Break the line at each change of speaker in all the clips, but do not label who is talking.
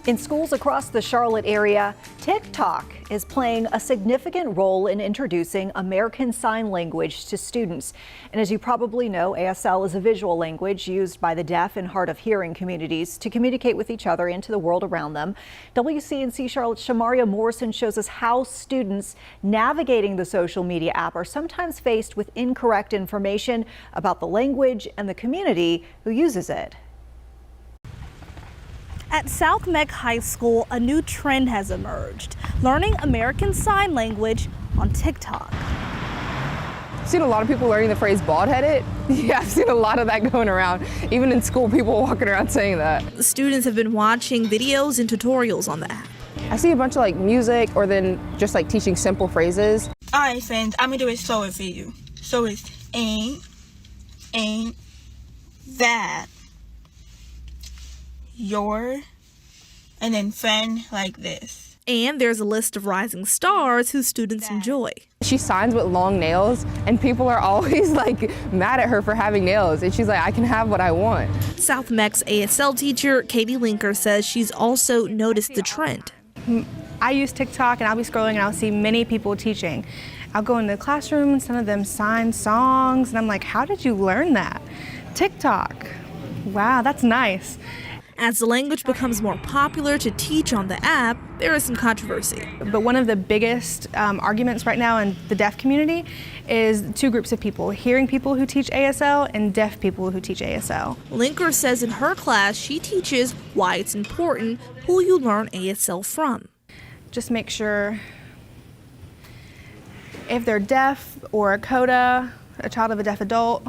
In schools across the Charlotte area, TikTok is playing a significant role in introducing American Sign Language to students. And as you probably know, ASL is a visual language used by the deaf and hard of hearing communities to communicate with each other and to the world around them. WCNC Charlotte's Shamaria Morrison shows us how students navigating the social media app are sometimes faced with incorrect information about the language and the community who uses it.
At South Meck High School, a new trend has emerged, learning American Sign Language on TikTok.
I've seen a lot of people learning the phrase bald-headed. Yeah, I've seen a lot of that going around. Even in school, people walking around saying that.
The students have been watching videos and tutorials on the app.
I see a bunch of music or then just teaching simple phrases.
Alright friends, I'm gonna do it slower for you. So it's ain't, that, your, and then friend like this.
And there's a list of rising stars who students enjoy.
She signs with long nails and people are always mad at her for having nails. And she's like, I can have what I want.
South Meck's ASL teacher, Katie Linker, says she's also noticed the trend.
I use TikTok and I'll be scrolling and I'll see many people teaching. I'll go into the classroom and some of them sign songs and I'm like, how did you learn that? TikTok. Wow, that's nice.
As the language becomes more popular to teach on the app, there is some controversy.
But one of the biggest arguments right now in the deaf community is two groups of people, hearing people who teach ASL and deaf people who teach ASL.
Linker says in her class she teaches why it's important who you learn ASL from.
Just make sure if they're deaf or a CODA, a child of a deaf adult,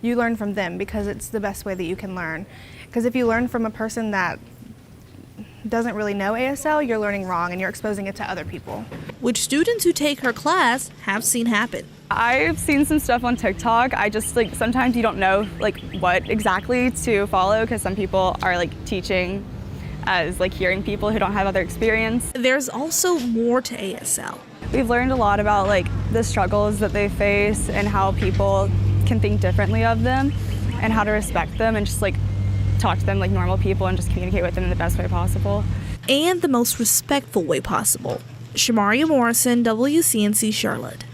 you learn from them because it's the best way that you can learn. Because if you learn from a person that doesn't really know ASL, you're learning wrong and you're exposing it to other people.
Which students who take her class have seen happen.
I've seen some stuff on TikTok. I just sometimes you don't know what exactly to follow because some people are teaching as hearing people who don't have other experience.
There's also more to ASL.
We've learned a lot about the struggles that they face and how people can think differently of them and how to respect them and just talk to them like normal people and just communicate with them in the best way possible.
And the most respectful way possible. Shamaria Morrison, WCNC Charlotte.